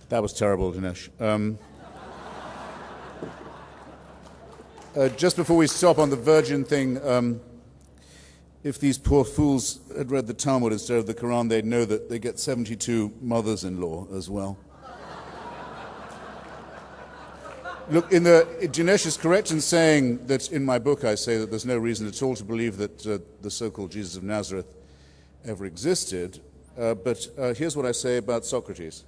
That was terrible, Dinesh. Just before we stop on the virgin thing, if these poor fools had read the Talmud instead of the Quran, they'd know that they get 72 mothers-in-law as well. Look, Dinesh is correct in saying that in my book I say that there's no reason at all to believe that the so-called Jesus of Nazareth ever existed. But here's what I say about Socrates.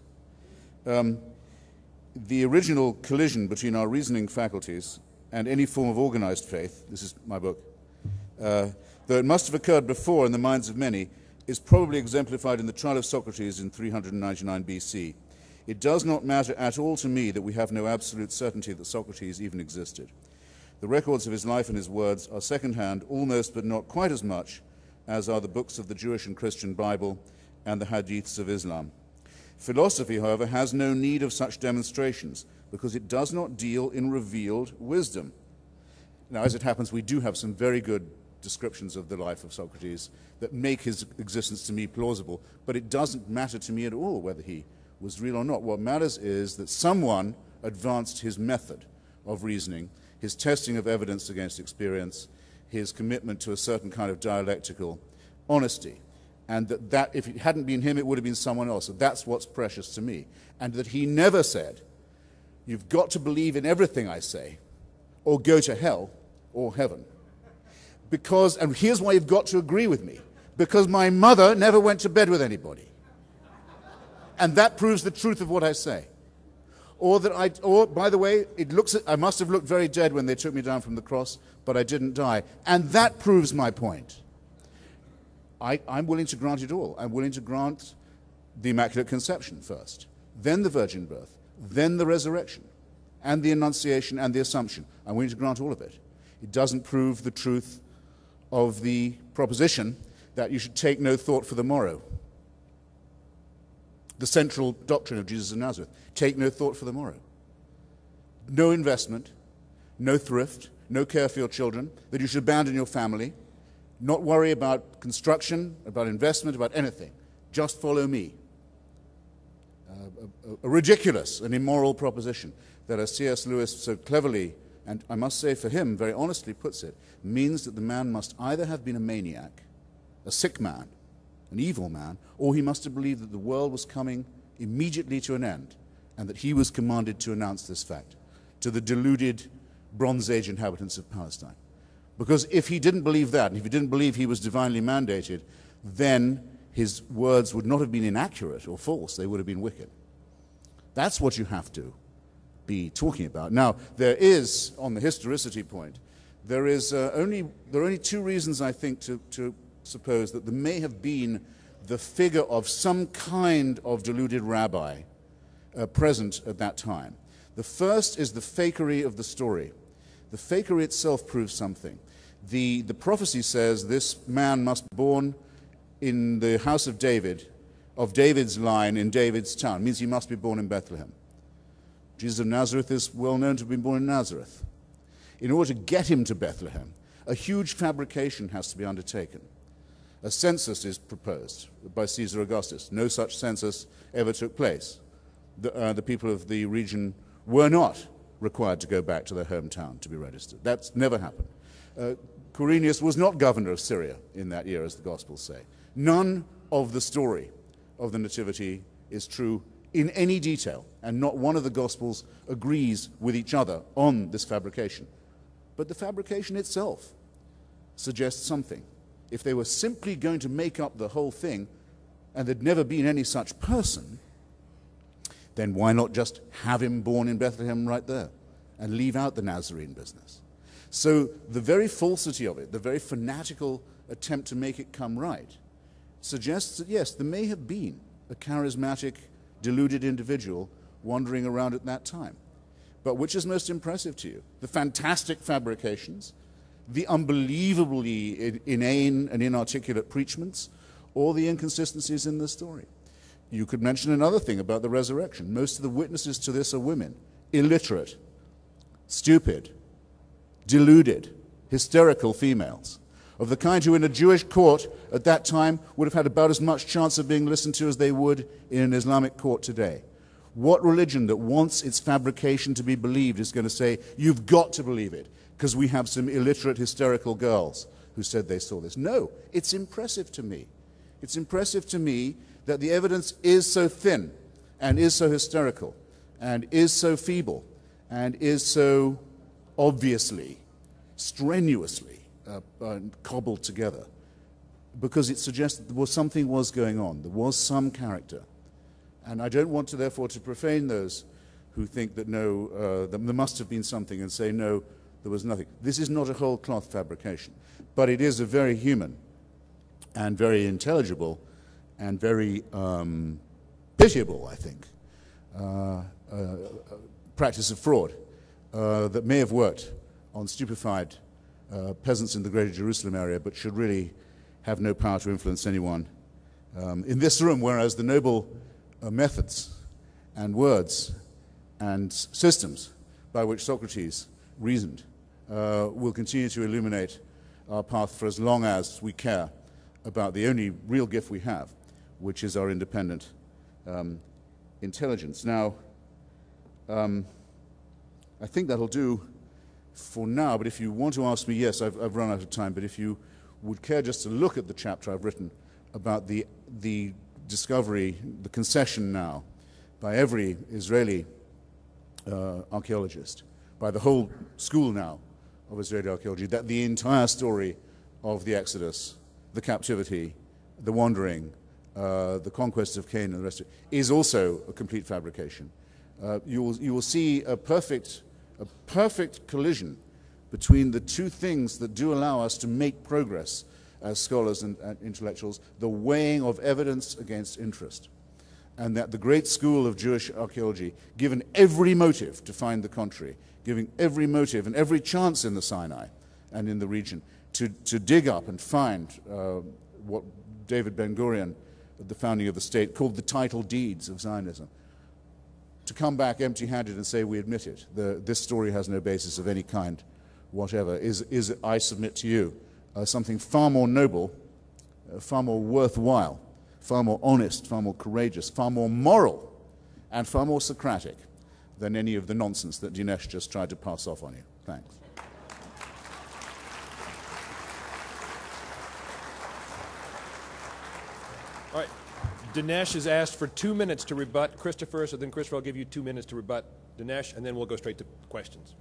The original collision between our reasoning faculties and any form of organized faith, this is my book, though it must have occurred before in the minds of many, is probably exemplified in the trial of Socrates in 399 BC. It does not matter at all to me that we have no absolute certainty that Socrates even existed. The records of his life and his words are second-hand, almost but not quite as much as are the books of the Jewish and Christian Bible and the hadiths of Islam. Philosophy, however, has no need of such demonstrations because it does not deal in revealed wisdom. Now, as it happens, we do have some very good descriptions of the life of Socrates that make his existence to me plausible, but it doesn't matter to me at all whether he was real or not. What matters is that someone advanced his method of reasoning, his testing of evidence against experience, his commitment to a certain kind of dialectical honesty, and that if it hadn't been him, it would have been someone else. So that's what's precious to me. And that he never said, you've got to believe in everything I say, or go to hell or heaven. Because, and here's why you've got to agree with me, because my mother never went to bed with anybody. And that proves the truth of what I say. Or by the way, I must have looked very dead when they took me down from the cross, but I didn't die. And that proves my point. I'm willing to grant it all. I'm willing to grant the Immaculate Conception first, then the virgin birth, then the resurrection, and the Annunciation and the Assumption. I'm willing to grant all of it. It doesn't prove the truth of the proposition that you should take no thought for the morrow. The central doctrine of Jesus of Nazareth, take no thought for the morrow. No investment, no thrift, no care for your children, that you should abandon your family, not worry about construction, about investment, about anything. Just follow me. A ridiculous and immoral proposition that, as C.S. Lewis so cleverly, and I must say for him, very honestly puts it, means that the man must either have been a maniac, a sick man, an evil man, or he must have believed that the world was coming immediately to an end and that he was commanded to announce this fact to the deluded Bronze Age inhabitants of Palestine. Because if he didn't believe that, and if he didn't believe he was divinely mandated, then his words would not have been inaccurate or false, they would have been wicked. That's what you have to be talking about. Now, there is, on the historicity point, there are only two reasons, I think, to suppose that there may have been the figure of some kind of deluded rabbi present at that time. The first is the fakery of the story. The fakery itself proves something. The prophecy says this man must be born in the house of David, of David's line in David's town. It means he must be born in Bethlehem. Jesus of Nazareth is well known to have been born in Nazareth. In order to get him to Bethlehem, a huge fabrication has to be undertaken. A census is proposed by Caesar Augustus. No such census ever took place. The people of the region were not required to go back to their hometown to be registered. That's never happened. Quirinius was not governor of Syria in that year, as the Gospels say. None of the story of the Nativity is true in any detail, and not one of the Gospels agrees with each other on this fabrication. But the fabrication itself suggests something. If they were simply going to make up the whole thing, and there'd never been any such person, then why not just have him born in Bethlehem right there and leave out the Nazarene business? So the very falsity of it, the very fanatical attempt to make it come right, suggests that, yes, there may have been a charismatic, deluded individual wandering around at that time. But which is most impressive to you? The fantastic fabrications, the unbelievably inane and inarticulate preachments, or the inconsistencies in the story? You could mention another thing about the resurrection. Most of the witnesses to this are women, illiterate, stupid, deluded, hysterical females, of the kind who in a Jewish court at that time would have had about as much chance of being listened to as they would in an Islamic court today. What religion that wants its fabrication to be believed is going to say, you've got to believe it, because we have some illiterate, hysterical girls who said they saw this? No, it's impressive to me. It's impressive to me that the evidence is so thin, and is so hysterical, and is so feeble, and is so obviously, strenuously cobbled together, because it suggests that something was going on. There was some character. And I don't want to, therefore, to profane those who think that no, that there must have been something, and say, no, there was nothing. This is not a whole cloth fabrication, but it is a very human and very intelligible and very pitiable, I think, practice of fraud that may have worked on stupefied peasants in the Greater Jerusalem area, but should really have no power to influence anyone in this room, whereas the noble methods and words and systems by which Socrates reasoned will continue to illuminate our path for as long as we care about the only real gift we have, which is our independent intelligence. Now, I think that'll do for now, but if you want to ask me, yes, I've run out of time, but if you would care just to look at the chapter I've written about the discovery, the concession now, by every Israeli archaeologist, by the whole school now of Israeli archaeology, that the entire story of the Exodus, the captivity, the wandering, the conquest of Canaan, and the rest of it, is also a complete fabrication. You will see a perfect collision between the two things that do allow us to make progress as scholars and intellectuals: the weighing of evidence against interest. And that the great school of Jewish archaeology, given every motive to find the contrary, giving every motive and every chance in the Sinai and in the region to dig up and find what David Ben-Gurion, at the founding of the state, called the title deeds of Zionism, to come back empty-handed and say, we admit it, this story has no basis of any kind whatever, is I submit to you, something far more noble, far more worthwhile, far more honest, far more courageous, far more moral, and far more Socratic than any of the nonsense that Dinesh just tried to pass off on you. Thanks. All right. Dinesh is asked for 2 minutes to rebut Christopher, so then Christopher, I'll give you 2 minutes to rebut Dinesh, and then we'll go straight to questions.